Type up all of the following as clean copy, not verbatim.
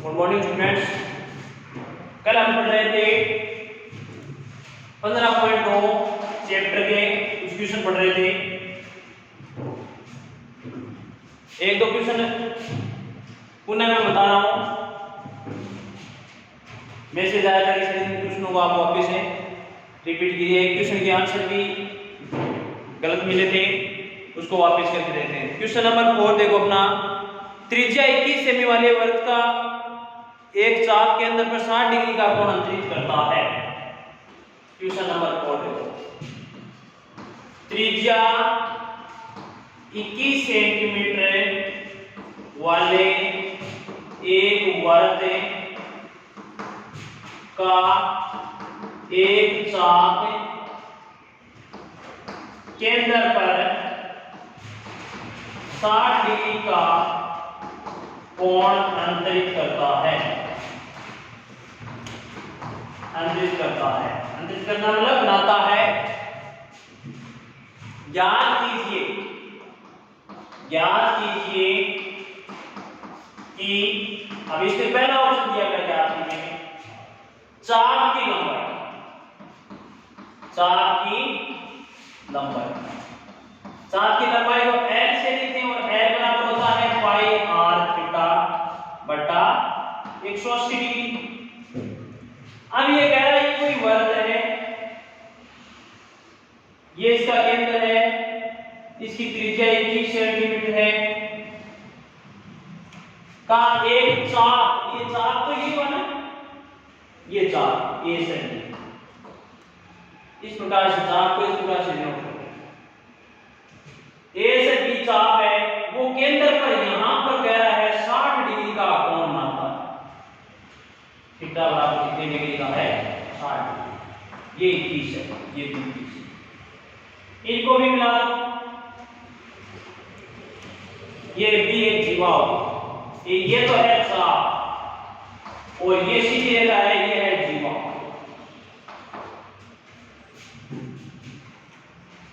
Good morning students. कल हम पढ़ रहे थे 15.2 चैप्टर के कुछ क्वेश्चन पढ़ रहे थे। एक दो क्वेश्चन पुनः मैं बता रहा हूँ। मैसेज आया था कि सर इन क्वेश्चनों को आप वापस से रिपीट कीजिए। एक क्वेश्चन के आंसर भी गलत मिले थे, उसको वापस करके देते हैं। क्वेश्चन नंबर 4 देखो अपना। त्रिज्या 21 सेमी वाले वृत्त का एक चाप के अंदर पर 60 डिग्री का कोण अंतरित करता है। क्वेश्चन नंबर 4 देखो। त्रिज्या 21 सेंटीमीटर वाले एक वृत्त का एक चाप केंद्र पर 60 डिग्री का कोण अंतरित करता है। अंतरित करता है, अंतरित करना मतलब बनाता है। ज्ञात कीजिए कि अब इससे पहला ऑप्शन दिया गया ज्ञात कीजिए चाप की लंबाई। चाप की लंबाई को L से लिखते हैं और L बराबर होता है पाई r थीटा बटा 180 डिग्री। अब ये कह रहा है कोई वृत्त है, ये इसका केंद्र है, इसकी त्रिज्या 21 सेंटीमीटर है का एक चाप, ये चाप तो ये बना, ये चाप ए से इस प्रकार से चाप को इस प्रकार से नोट करें। ए से बी चाप है, वो केंद्र पर यहां पर कह रहा है 60 डिग्री का कोण बनाता है। थीटा बराबर कितने डिग्री का है? 60 डिग्री। ये 21 है, ये 21 है। इनको भी मिला दो। ये बी एक जीवा होगा, ये तो है चाप और ये सीधी रेखा है, ये है जीवा।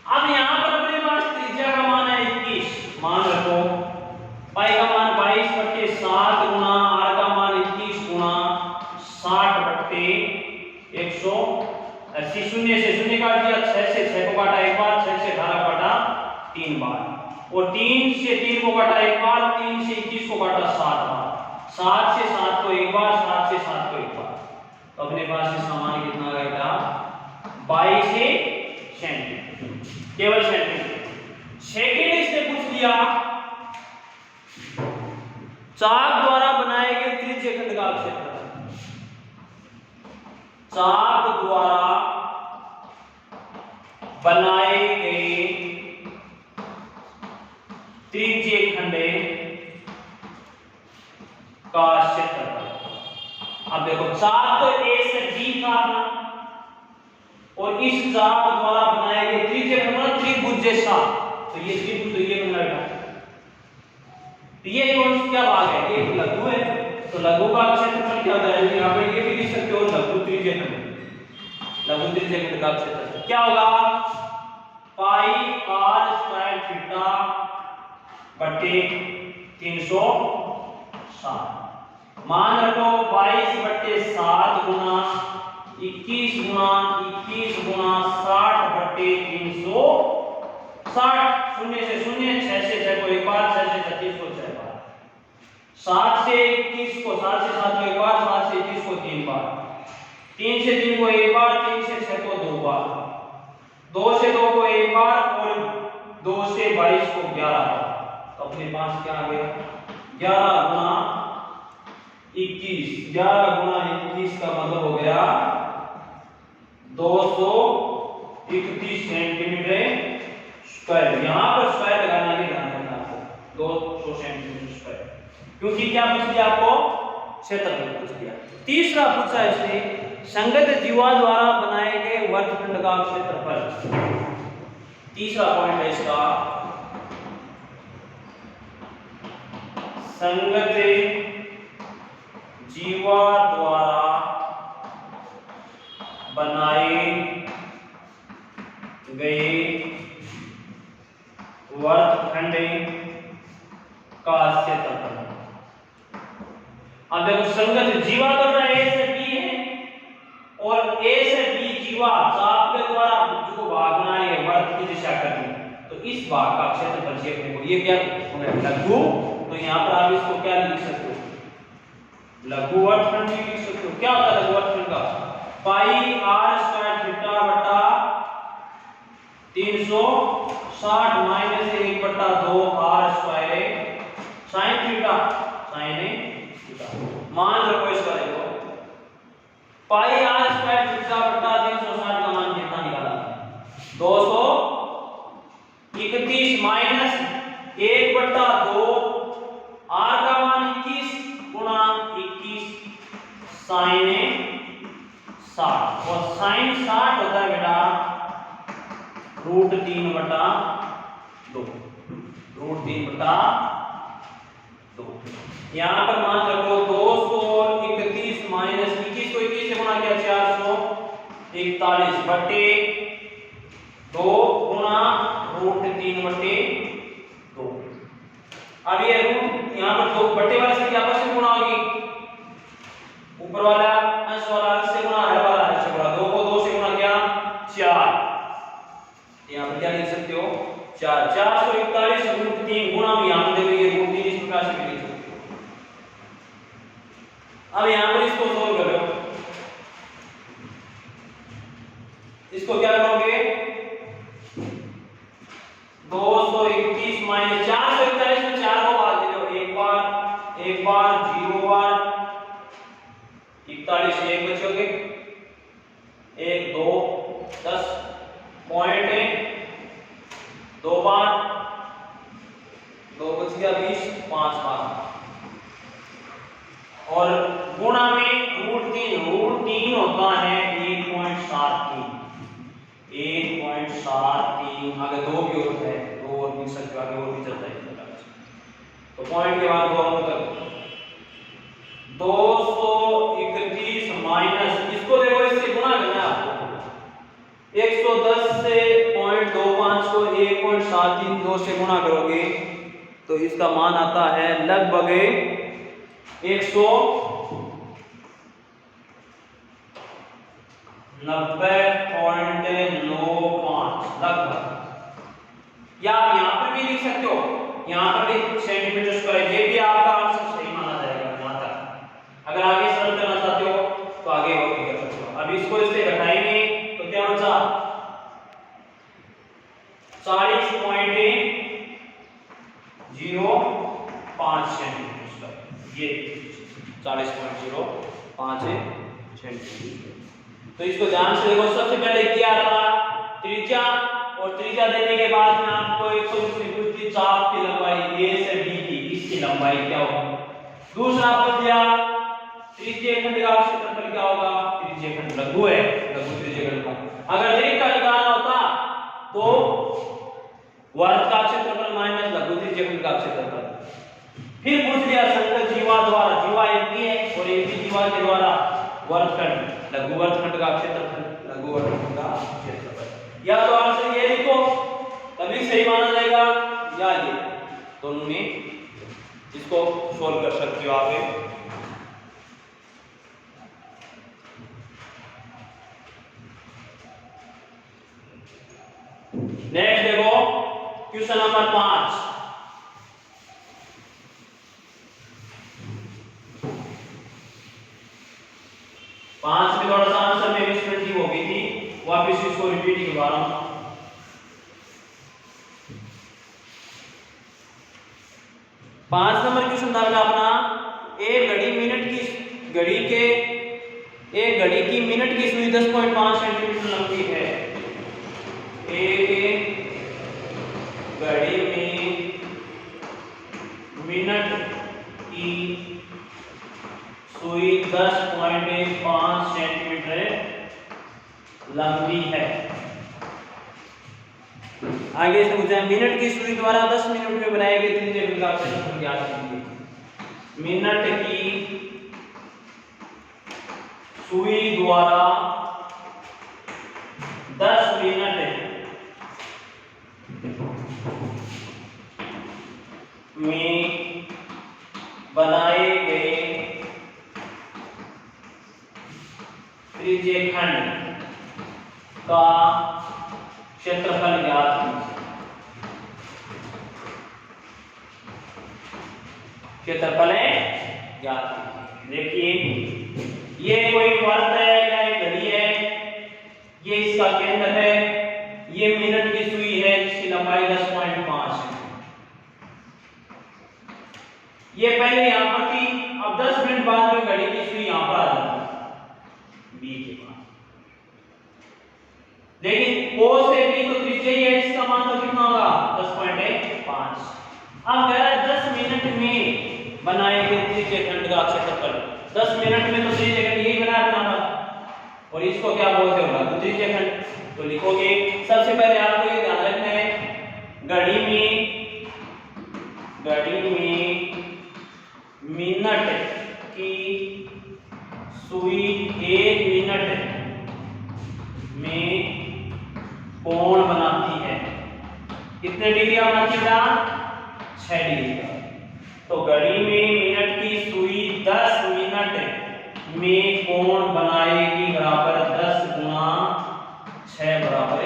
अब यहां पर अपने पास त्रिज्या का मान है 21, मान रखो। पाई का मान 22/7 गुना r का मान 21 गुना 60/180। शून्य से शून्य काट दिया, 6 से 6 को काटा एक बार, 6 से 18 काटा 3 बार और 3 से 3 को काटा एक बार, 3 से 21 को काटा 7 बार, 7 से 7 को एक बार, 7 से 7 को एक बार। तो अपने पास इसका मान कितना आ गया? 22 सेंटीमीटर, केवल सेंटीमीटर। सेकंड इसने पूछ लिया चाप द्वारा बनाए गए त्रिज्य खंड का क्षेत्रफल। चाप द्वारा बनाए गए त्रिज्य खंड का क्षेत्रफल। अब देखो चाप तो ए से बी था और इस चाप द्वारा बनाए गए त्रिज्य खंड त्रिभुज जैसा, तो ये त्रिभुज तो ये बन रहा है। तो ये कौन सा क्या भाग है? ये लघु है, तो लघु का क्षेत्रफल क्या होता है? यहां पे ये भी लिख सकते हो लघु त्रिज्य खंड। लघु त्रिज्य खंड का क्षेत्रफल क्या होगा? पाई r स्क्वायर थीटा बटे 360। मान रखो 22/7 गुना 21 गुना 21 गुना 60/360। शून्य से शून्य, 6 से 6 को एक बार, 6 से 36 को 6 बार, 7 से 21 को 7 से 7 को एक बार, 7 से 21 को 3 बार, 3 से 3 को एक बार, 3 से 6 को 2 बार, 2 से 2 को एक बार और 2 से 22 को 11 बार। तो अपने पास क्या आ गया? 11 गुना 21, 11 गुना 21 का मतलब हो गया 231 सेंटीमीटर स्क्वायर। यहां पर स्क्वायर लगाने के ध्यान रखना आपको, 200 सेंटीमीटर स्क्वायर, क्योंकि क्या पूछ लिया आपको? क्षेत्रफल पूछ लिया। तीसरा पूछा इसने संगत जीवा द्वारा बनाए गए वर्गखंड का क्षेत्रफल। तीसरा पॉइंट है इसका, संगत जीवा द्वारा बनाए गए वर्गखंड का क्षेत्रफल। अब देखो संगत जीवा तो ए से बी है और ए से बी जीवा चाप के द्वारा जो भाग बनानी है वर्त की दिशा करनी, तो इस भाग का क्षेत्रफल देखने को ये क्या होगा लघु। तो यहाँ पर आप इसको क्या लिख सकते हो, लघु वर्तखंड भी लिख सकते हो। क्या होता है लघु वर्तखंड का, पाई आर स्क्वायर थीटा बटा 360 माइनस 1 बटा 2 R square sine theta sine theta. मान रखो इसका, देखो पाई आर स्क्वायर थीटा बटा 360 का मान कितना निकाला, 231 माइनस 1 बटा 2 आर का मान 21 गुणा 21 साइन 60, और साइन 60 होता है बेटा √3 बटा 2, √3 बटा 2। यहाँ पर मान रखो 231 माइनस 21 को 21 से गुणा किया 441 बटे 2 गुणा √3 बटे 2। अब ये रूट यहाँ पर 2 बटे वाले से आपस में गुणा होगी, ऊपर वाला अंश वाला अंश से गुणा हर वाला अंश से गुणा, 2 को 2 से गुणा किया 4, यहाँ पर क्या लिख सकते हो 4, 441 √3 गुणा में यहाँ पर देखो ये √3 इस प्रकार से लिख सकते हो। अब यहाँ पर इसको सोल्व करो, इसको क्या करोगे 221 माइनस 441 में 4 को भाग दे दो, एक बार 0 बार 41 एक बचोगे, 1 2 10 पॉइंट है, 2 बार 2 बच गया 20 5 बार, और गुणा में √3 होता है 1.73, 1.73 आगे 2 भी होता है, 2 और भी सकते आगे और भी चलता है। तो पॉइंट के बाद 2 अंक तक 231 माइनस इसको देखो इससे गुणा करना है आपको, 110 से 0.25 को 1.732 से गुणा करोगे तो इसका मान आता है लगभग 190.95 लगभग, या आप यहाँ पर भी लिख सकते हो, यहाँ पर भी सेंटीमीटर स्क्वायर, ये भी आपका आंसर सही माना जाएगा यहाँ तक। अगर आगे सरल करना चाहते हो तो आगे और भी कर सकते हो। अब इसको इससे घटाएंगे तो क्या बचा 40.05 सेंटीमीटर, ये 40.05 सेंटीमीटर। तो इसको ध्यान से देखो, सबसे पहले क्या था त्रिज्या, और त्रिज्या देने के बाद में आपको एक तो पूछ दी चाप की लंबाई ए से बी की, इसकी लंबाई क्या होगी। दूसरा पूछ दिया त्रिज्य खंड का क्षेत्रफल क्या होगा, त्रिज्य खंड लघु है, लघु त्रिज्य खंड का अगर दीर्घ का निकालना होता तो वर्ग का क्षेत्रफल माइनस लघु त्रिज्य खंड का क्षेत्रफल। फिर पूछ लिया संगत जीवा द्वारा, जीवा एक भी है और एक भी जीवा के द्वारा वर्गखंड, लघु वर्गखंड का क्षेत्रफल, लघु वर्गखंड का क्षेत्रफल। या तो आंसर ये लिखो तभी सही माना जाएगा, या ये दोनों में इसको सोल्व कर सकते हो आप। नेक्स्ट देखो क्वेश्चन नंबर 5। में थोड़ा सा आंसर में मिसप्रिंटिंग हो गई थी, वापस इसको रिपीट करवा रहा हूं। 5 नंबर क्वेश्चन था अपना, एक घड़ी की मिनट की सुई 10.5 सेंटीमीटर लंबी है। एक घड़ी में मिनट की सुई 10.5 सेंटीमीटर लंबी है। आगे से पूछा है मिनट की सुई द्वारा 10 मिनट में बनाए गए त्रिज्य वृत्त का क्षेत्रफल ज्ञात कीजिए। मिनट की सुई द्वारा 10 मिनट में बनाए गए त्रिज्यीय खंड का क्षेत्रफल ज्ञात कीजिए। क्षेत्रफल ज्ञात कीजिए। देखिए ये कोई वर्त है या एक घड़ी है, ये इसका केंद्र है, ये मिनट की सुई है जिसकी लंबाई 10.5 है। ये पहले यहां पर थी, अब 10 मिनट बाद में घड़ी की सुई यहां पर आ जाती है बी के पास। लेकिन ओ से बी तो त्रिज्या ही है, इसका मान तो कितना होगा 10.5। अब कह रहा है 10 मिनट में बनाए गए त्रिज्यीय खंड का क्षेत्रफल। 10 मिनट में तो त्रिज्यीय खंड यही बना रखना था, और इसको क्या बोलते हैं लघु त्रिज्यीय खंड। तो लिखोगे, सबसे पहले आपको ये ध्यान रखना है घड़ी में मिनट की सुई 1 मिनट में कोण बनाती है। कितने डिग्री बनाती है? 6 डिग्री का। तो घड़ी में मिनट की सुई 10 मिनट में कोण बनाएगी बराबर 10 गुणा 6 बराबर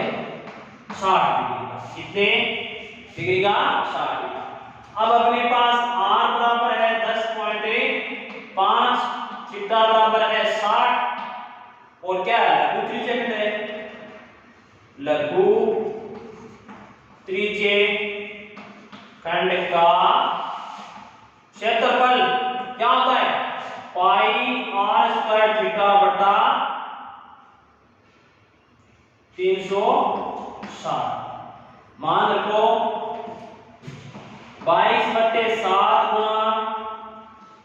60 डिग्री का। कितने डिग्री का? 60 डिग्री। अब अपने पास r बराबर है 10.5, थीटा बराबर है 60, और क्या है लघु त्रिज्यीय खंड है। लघु त्रिज्यीय खंड का क्षेत्रफल क्या होता है? पाई r स्क्वायर थीटा बटा 360। मान रखो 22/7 गुणा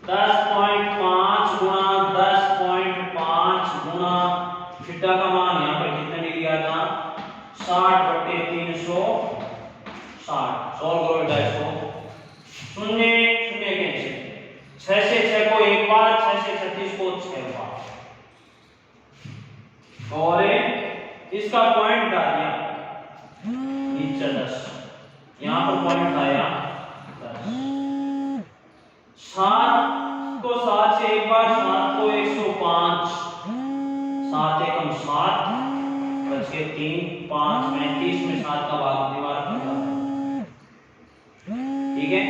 10.5 गुणा 10.5 गुणा थीटा का मान यहाँ पर कितने डिग्री आया था? 60/360। सॉल्व करो बेटा इसको। शून्य शून्य कैसे? 6 से 6 को एक बार, 6 से 36 को 6 बार, और इसका पॉइंट डाल दिया नीचे 10, यहाँ पर पॉइंट आया 10। 7 को 7 से एक बार, 7 को 105, 7 एकम 7, बच के 3, 5, 35 में 7 का भाग दीवार पर जाता है। ठीक है,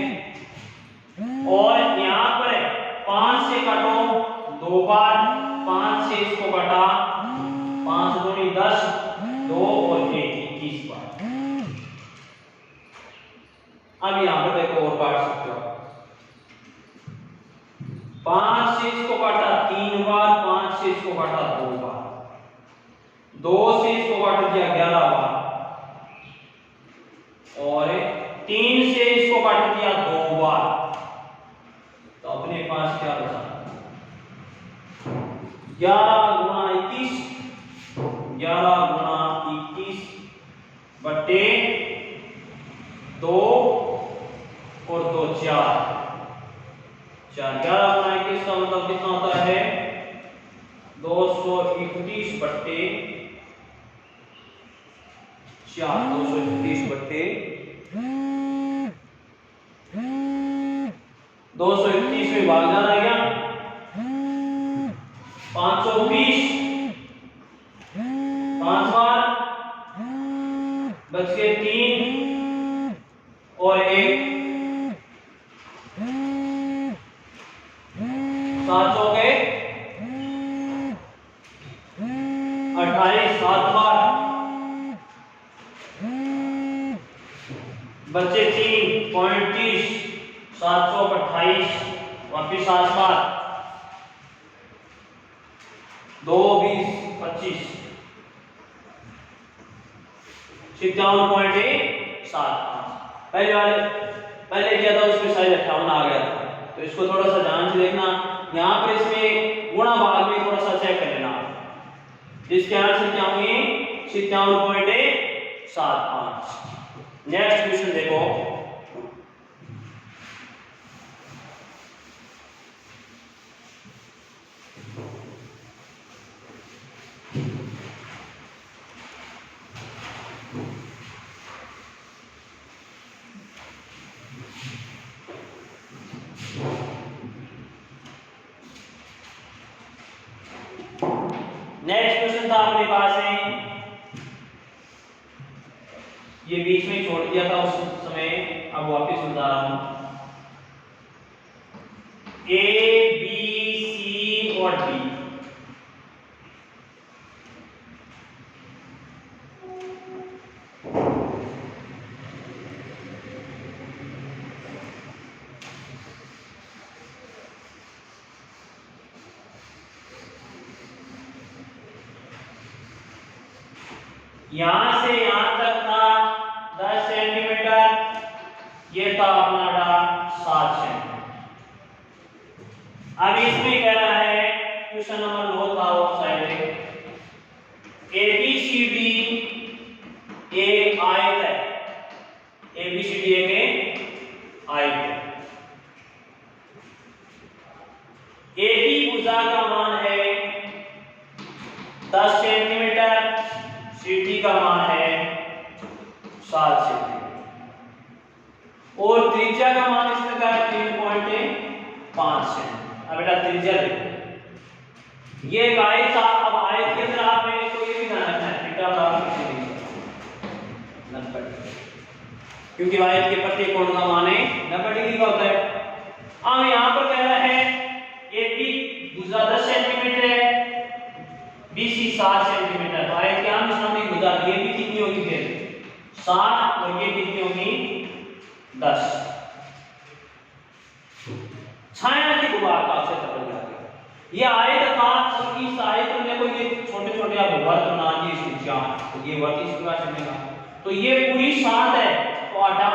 और यहाँ पर 5 से काटो 2 बार, 5 से इसको काटा, 5 दूनी 10, 2 और 1 21 बार। अब यहाँ पर देखो और काट सकते हो। 5 से इसको काटा 3 बार, 5 से इसको काटा 2 बार, 2 से इसको काट दिया 11 बार, और 3 से इसको काट दिया 2 बार। तो अपने पास क्या बचा? 11 गुणा 21, 11 गुणा 21 बटे 2 और 2 4, 11 गुणा 21 का मतलब कितना होता है? 231 बटे 4, 231 बटे 231 में भाग जाना है क्या? 520, 5 बार, बच के 3 और 1, 7 हो गए 28, 7 बार, बचे 3.30, 728, वापिस 7 बार, 2 20 25, 57.75। पहले किया था उसमें शायद 58 आ गया था, तो इसको थोड़ा सा ध्यान से देखना। यहाँ पर इसमें गुणा भाग में थोड़ा सा चेक कर लेना, जिसके आंसर क्या होंगे? 57.75। नेक्स्ट क्वेश्चन देखो। नेक्स्ट क्वेश्चन था अपने पास है, ये बीच में छोड़ दिया था उस समय, अब वापस बता रहा हूं। ए बी सी और डी, यहां से यहां तक था 10 सेंटीमीटर, ये था अपना डार्क 7 सेंटीमीटर। अब इसमें कह रहा है क्वेश्चन नंबर 2 था वो साइड में, ए बी सी डी एक आयत है, ए बी सी डी एक आयत है। ए बी भुजा का मान है 10 सेंटीमीटर, सी डी का मान है 7 सेंटीमीटर, और त्रिज्या का मान इसमें का 3.5 सेंटीमीटर। अब बेटा त्रिज्या देखो, ये एक आयत था, अब आयत के अंदर आपने तो ये भी ध्यान रखना है थीटा बराबर कितनी डिग्री, 90 डिग्री, क्योंकि आयत के प्रत्येक कोण का मान 90 डिग्री का होता है। अब यहां पर कह रहा है ए बी भुजा 10 सेंटीमीटर है, बी सी 7 सेंटीमीटर, तो आयत के आमने सामने भुजा ये भी कितनी होगी फिर 7, और ये कितनी होगी 10। छाया की गुबार का क्षेत्रफल क्या है, ये आयत था, और इस आयत में कोई ये छोटे छोटे आप वर्ग बना दिए सूचियां, तो ये वर्ग इस प्रकार चलेगा, तो ये पूरी 7 है, तो आटा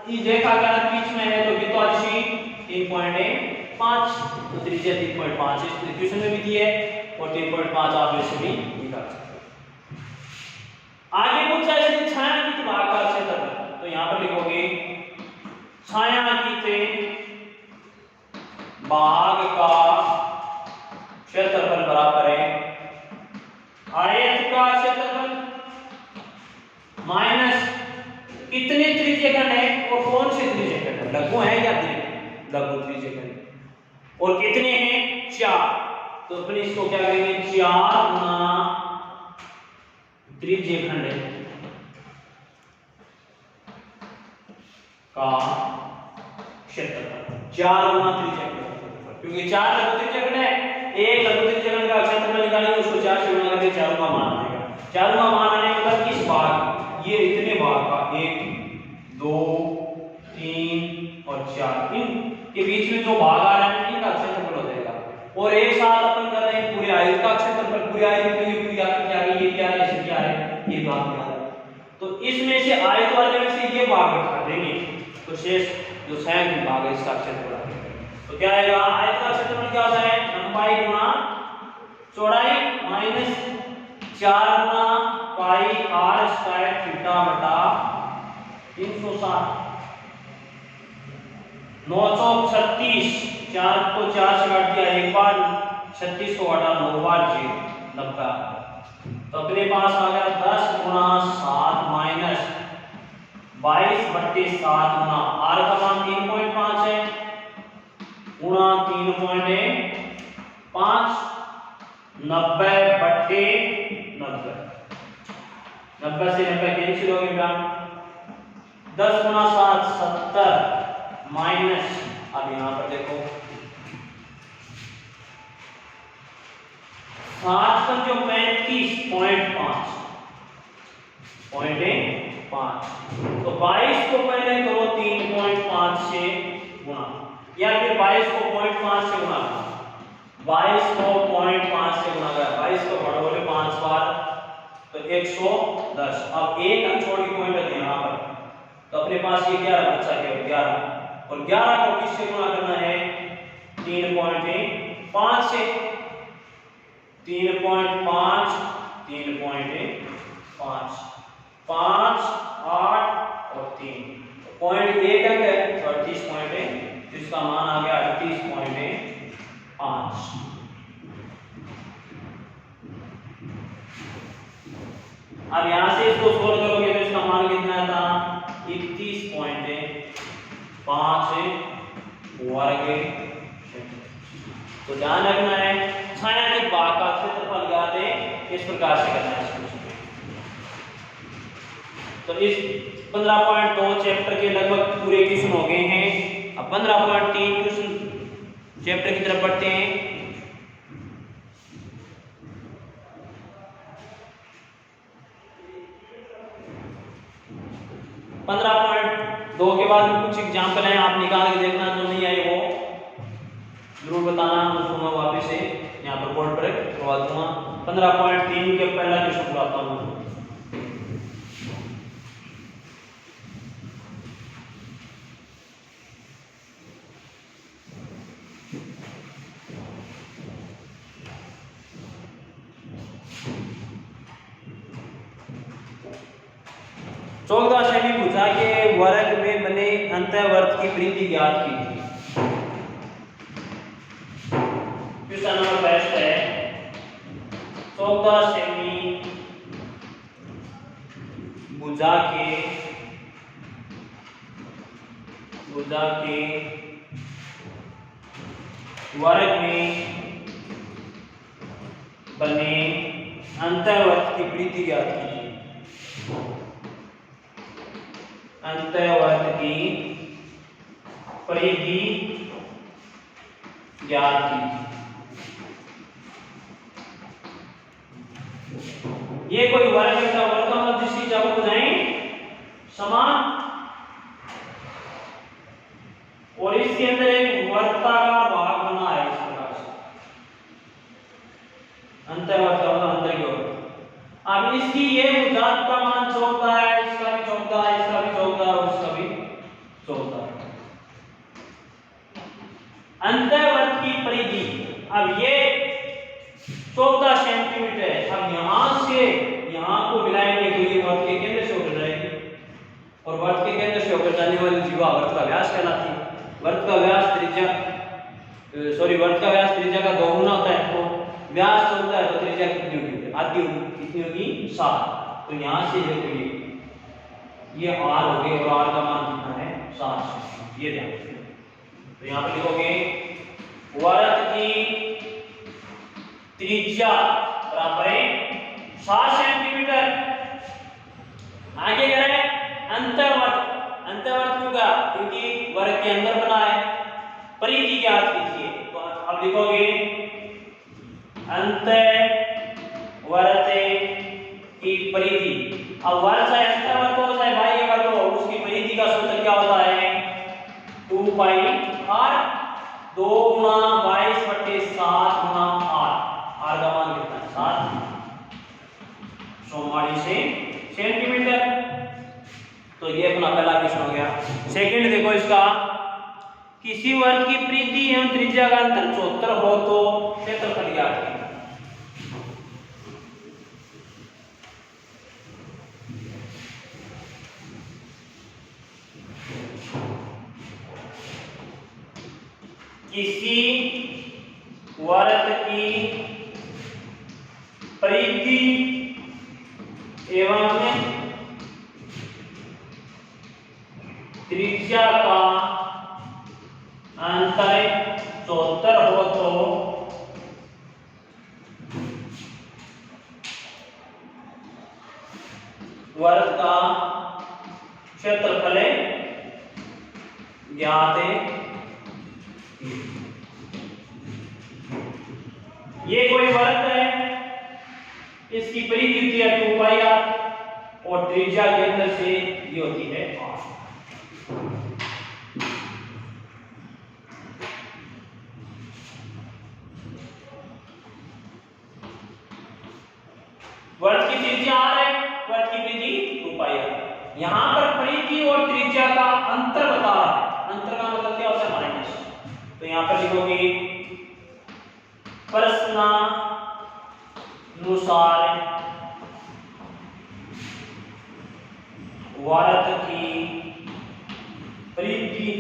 इस रेखा के बीच में है, तो ये तो अच्छी 3.5, तो त्रिज्या 3.5 इस क्वेश्चन में भी दी है, और 3.5 आप वैसे भी निकाल सकते हो। आगे पूछा है छाया की गुबार का क्षेत्रफल, तो यहां पर लिखोगे छाया की भाग का क्षेत्रफल बराबर है आयत का क्षेत्रफल माइनस कितने त्रिज्यखंड है, और कौन से त्रिज्यखंड, लघु है या दीर्घ, लघु त्रिज्यखंड, और कितने हैं 4, तो फिर इसको क्या करेंगे 4 गुना त्रिज्यखंड का क्षेत्रफल, 4 गुना त्रिज्यखंड, क्योंकि 4 लघु त्रिज्यखंड है, एक लघु त्रिज्यखंड का क्षेत्रफल निकालेंगे, उसको 4 से गुणा करके 4 का मान आएगा। 4 का मान आने के बाद इस भाग, ये इतने भाग का 1 2 3 और 4, इनके बीच में जो भाग आ रहे हैं इनका क्षेत्रफल हो जाएगा, और एक साथ अपन कर रहे हैं पूरे आयत का क्षेत्रफल, पूरे आयत में ये पूरी आयत क्या है, ये क्या है, ये क्या है, ये भाग क्या है, तो इसमें से आयत वाले में से ये भाग हटा देंगे, तो शेष जो संयुक्त भाग है इसका क्षेत्रफल आ जाएगा। तो क्या आएगा, आयत का क्षेत्रफल क्या होता है, लंबाई गुना चौड़ाई माइनस 4 गुना पाई आर स्क्वायर थीटा बटा 360, 936, 4 को 4 से काट दिया एक बार, 36 को घटा 9 बार 90, तो अपने पास आ गया 10 गुना 7 माइनस 22/7 गुना आर का मान 3.5 है, गुणा 3.5, 90/90, 90 से 90 कैंसिल हो गया, 10 गुना 7 70 माइनस, अब यहां पर देखो 7 पर जो 35.5 तो 22 को पहले करो 3.5 से गुणा, या फिर 22 को 0.5 से गुणा करो, 22 को 0.5 से गुणा करा, 22 को बड़ा बोले 5 बार, तो 110। अब एक अंक छोड़ के पॉइंट है यहां पर, तो अपने पास ये 11 बचा केवल 11, और 11 को किससे गुणा करना है 3.5 से, 3.5 3.5 5 8 और 3, पॉइंट एक अंक है 38 पॉइंट है, जिसका मान आ गया 38.5। अब यहां से इसको सोल्व करोगे तो इसका मान कितना था 31.5 वर्ग। तो ध्यान रखना है छाया की भाग का क्षेत्रफल ज्ञात है इस प्रकार से करना है इसको। तो इस 15.2 चैप्टर के लगभग पूरे क्वेश्चन हो गए हैं। अब 15.3 क्वेश्चन चैप्टर की तरफ बढ़ते हैं। 15.2 के बाद कुछ एग्जाम्पल हैं, आप निकाल के देखना, जो नहीं आए वो जरूर बताना, उसको मैं वापस से यहाँ पर बोर्ड पर करवा दूंगा। 15.3 के पहला क्वेश्चन कराता हूँ। चौदह सेमी भुजा के वर्ग में बने अंतःवर्त की परिधि ज्ञात कीजिए। क्वेश्चन नंबर फर्स्ट है 14 सेमी भुजा के वर्ग में बने अंतःवर्त की परिधि ज्ञात कीजिए। अंतःवर्त की परिधि ज्ञात कीजिए। ये कोई वर्ग का वर्ग का मतलब जिसकी जब बुझाएं समान और इसके अंदर एक वर्ताकार भाग बना है इस प्रकार से। अंतःवर्त का मतलब अंतर की ओर। अब इसकी ये भुजा का मान 14 है, इसका भी 14 है, इसका भी 14 और इसका भी 14 है। अंतःवर्त की परिधि, अब ये 14 सेंटीमीटर है। अब यहां से यहां को मिलाएंगे तो ये वर्त के केंद्र से होकर जाएगी और वर्त के केंद्र से होकर जाने वाली जीवा वर्त का व्यास कहलाती है। वर्त का व्यास त्रिज्या का 2 गुना होता है, तो व्यास होता है तो त्रिज्या कितनी होगी? आधी कितनी होगी? 7। तो यहां से ये r हो गए और r का मान कितना है? 7। ये ध्यान रखिए। तो यहां पर लिखोगे वर्त की त्रिज्या बराबर है 7 सेंटीमीटर। आगे कह रहे हैं अंतःवर्त क्यों का? क्योंकि वर्ग के अंदर बना है। परिधि ज्ञात कीजिए। तो अब लिखोगे अंतःवर्त की परिधि। अब वर्ग चाहे अंतःवर्त हो चाहे बाह्य वर्ग हो, उसकी परिधि का सूत्र क्या होता है? 2 पाई r 2 गुना 22/7 गुना r का मान कितना है? 7 44 सेंटीमीटर। तो ये अपना पहला क्वेश्चन हो गया। सेकंड देखो इसका, किसी वर्ग की परिधि एवं त्रिज्या का अंतर 74 हो तो क्षेत्रफल ज्ञात कीजिए। किसी वर्ग की परिधि एवं त्रिज्या का अंतर 74 हो तो वर्ग का क्षेत्रफल ज्ञात। ये कोई वर्ग है, इसकी परिधि होती है 2 पाई r और त्रिज्या के अंदर से ये होती है r। वर्ग की त्रिज्या r है, वर्ग की परिधि 2 पाई r। यहां पर परिधि और त्रिज्या का अंतर बता रहा है। अंतर का मतलब क्या होता है? माइनस। तो यहां पर लिखोगे प्रश्नानुसार वर्ग की परिधि,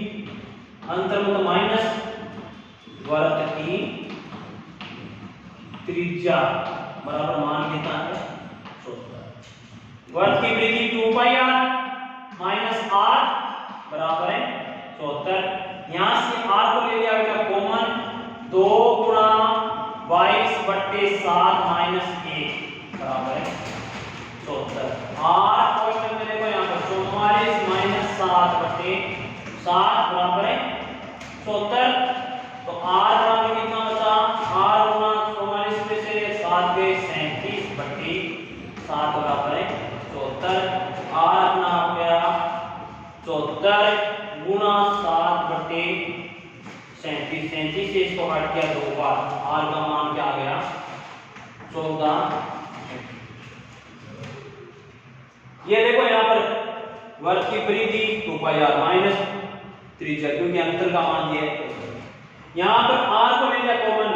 अंतर मतलब माइनस, वर्ग की त्रिज्या बराबर मान कितना है? 74। वर्ग की परिधि 2 पाई r माइनस r बराबर है 74। यहां से r को ले लिया बेटा कॉमन, 2 गुना 22/7 माइनस 1 7/7 बराबर है 74। तो r बराबर कितना बचा, r गुना 44 में से 7 गए 37/7 बराबर है 74। r अपना आ गया 74 गुना 7/37, 37 से इसको काट किया 2 बार, r का मान क्या आ गया 14। ये देखो यहाँ पर वर्ग की परिधि 2πr माइनस त्रिज्या, क्योंकि अंतर का मान दिया है। यहाँ पर r को ले लिया कॉमन,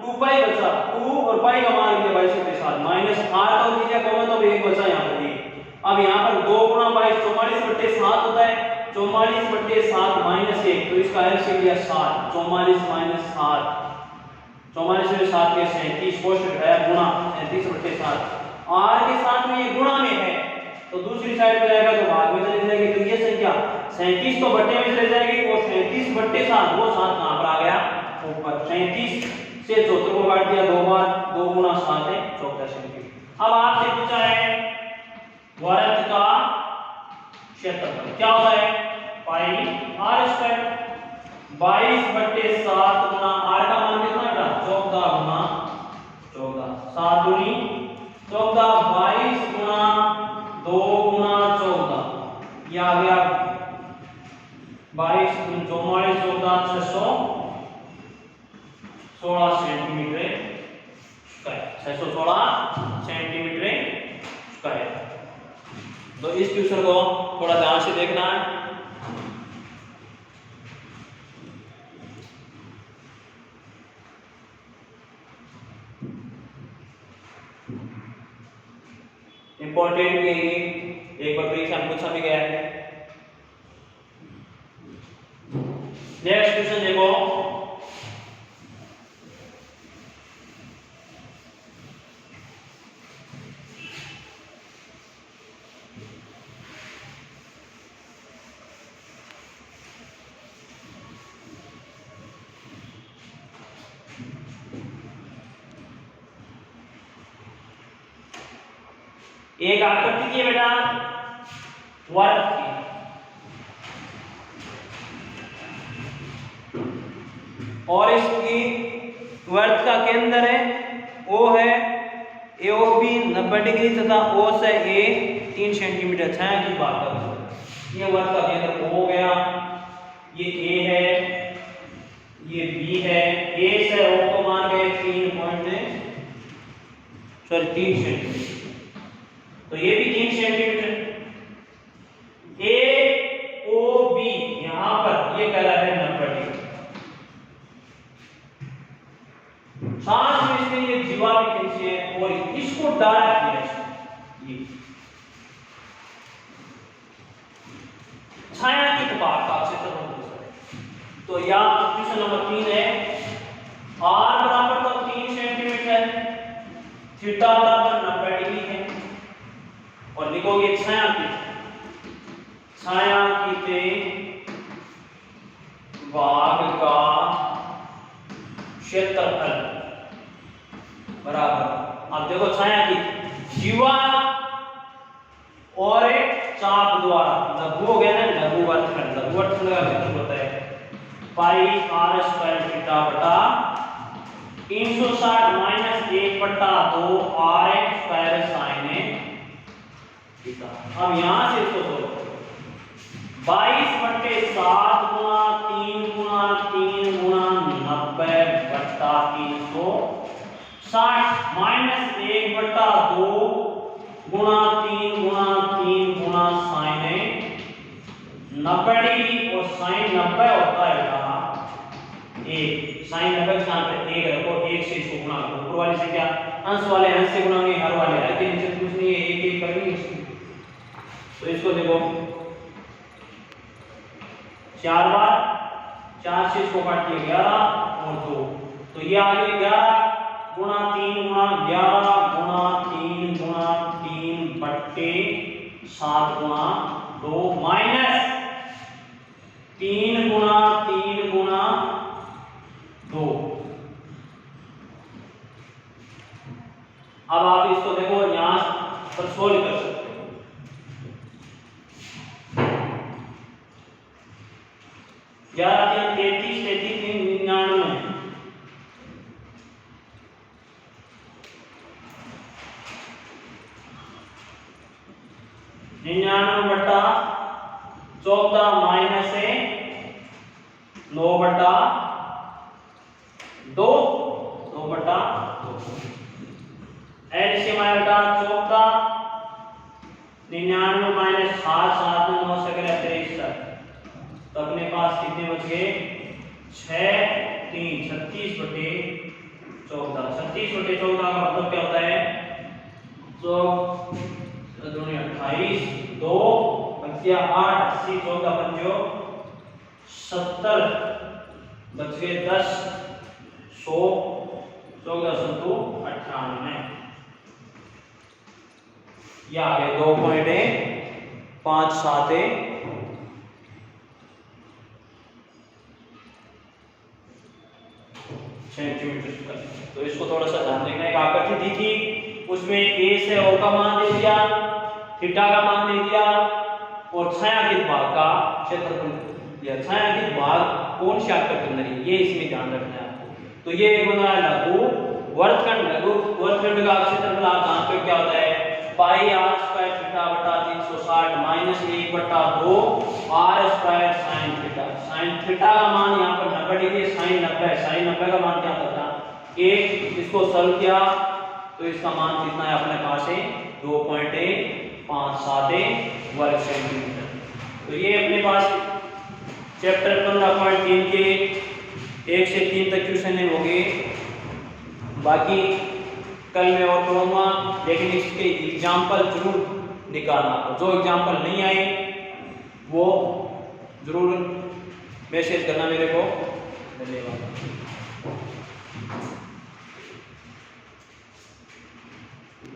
2π बचा, 2 और पाई का मान लिया 22 के साथ, माइनस r को ले लिया कॉमन तो 1 बचा यहाँ पर। अब यहाँ पर 2 गुणा 22 44/7 होता है, 44/7 माइनस 1, तो इसका एलसीएम लिया 7, 44 माइनस 7, 44 में 7 के 37 कोष्टक है गुणा 37/7, r के साथ में ये गुणा में है तो दूसरी साइड पे जाएगा तो भाग में चली जाएगी, तो ये संख्या 37 तो बट्टे में चली जाएगी, वो 37/7 वो 7 कहां पर आ गया ऊपर। 37 से 74 को काट दिया 2 बार, 2 गुना 7 है 14 सेंटीमीटर। अब आपसे पूछा है वर्ग का क्षेत्रफल क्या होता है, पाई r स्क्वायर, 22/7 गुना r का मान कितना बेटा 14 गुना 14, 7 दूनी 14, 22 गुना 2 गुना 14, ये आ गया 22 44 14 616 सेंटीमीटर स्क्वायर, 616 सेंटीमीटर स्क्वायर। तो इस क्वेश्चन को थोड़ा ध्यान से देखना है। इंपॉर्टेंट भी है ये, एक बार परीक्षा में पूछा भी गया है। नेक्स्ट क्वेश्चन देखो, एक आकृति की है बेटा वर्ग की, और इसकी वर्ग का केंद्र है O है, AOB 90 डिग्री तथा O से A 3 सेंटीमीटर छाया की बात कर। ये वर्ग का केंद्र O हो गया, ये A है, ये B है, A से O को मान गए 3 सेंटीमीटर, तो ये भी 3 सेंटीमीटर। AOB यहां पर ये कह रहा है 90 डिग्री, साथ में इसमें ये जीवा भी खींची है और इसको डायरेक्ट किया ये छाया की प्रकार का क्षेत्रफल दूसरा है। तो यहाँ क्वेश्चन नंबर 3 है, r बराबर तो 3 सेंटीमीटर है, थीटा बराबर 90 डिग्री है, और लिखोगे छाया की भाग का क्षेत्रफल बराबर। अब देखो छाया की जीवा और चाप द्वारा लघु हो गया ना, लघु वर्गखंड का क्षेत्रफल होता है पाई r स्क्वायर थीटा बटा 360 minus 1/2 r square sine theta. अब यहां से इसको सोचो, 22/7 गुना 3 गुना 3 गुना 90/360 माइनस 1/2 गुना 3 गुना 3 गुना साइन 90 डिग्री, और साइन 90 होता है बेटा 1, साइन 90 के स्थान पे 1 रखो, 1 से इसको गुणा करो, ऊपर वाले से क्या अंश वाले अंश से गुणा नहीं, हर वाले हर के नीचे कुछ नहीं है, 1 1 करेंगे इसको। तो इसको देखो 4 बार, 4 से इसको काट दिया 11 और 2, तो ये आ गया 11 गुणा 3 गुणा 11 गुणा 3 गुणा 3 बट्टे 7 गुणा 2 माइनस 3 गुणा 3 गुणा 2। अब आप इसको देखो यहां पर सोल्व कर सकते हो। 11 3 33 33 99 99 बटा 14 माइनस है 9 बटा 2 2 बटा 2 एलसीएम आएगा 14 99 माइनस 7 7 में 9 से करें 63 तो अपने पास कितने बच गए 6 3 36 बटे 14 36 बटे 14 का मतलब क्या होता है तो 28 2 बचिया 8 80 14 पंजो 70 बच गए 10 100 14 सत्तू 98 या आगे 2.57 सेंटीमीटर। तो इसको थोड़ा सा ध्यान देखना। एक आकृति दी थी उसमें ए से ओ का मान दे दिया, थीटा का मान दे दिया और छायांकित भाग का क्षेत्रफल दिया। छायांकित भाग कौन सी आकृति के अंदर है ये इसमें ध्यान रखना है आपको। तो ये बना है लघु वर्तखंड। लघु वर्तखंड का क्षेत्रफल आप जानते हो क्या होता है पाई आर स्क्वायर थीटा बटा 360 माइनस 1 बटा 2 R square sine theta. Sine theta का मान यहाँ पर 90 डिग्री, साइन 90 है। साइन 90 का मान क्या होता था 1, इसको सॉल्व किया तो इसका मान कितना है अपने पास है 2.57 वर्ग सेंटीमीटर। तो ये अपने पास चैप्टर 15.3 के 1 से 3 तक क्वेश्चन हो गए। बाकी कल मैं और पढ़ूंगा, लेकिन इसके एग्जाम्पल जरूर निकालना। जो एग्जाम्पल नहीं आए वो जरूर मैसेज करना मेरे को। धन्यवाद।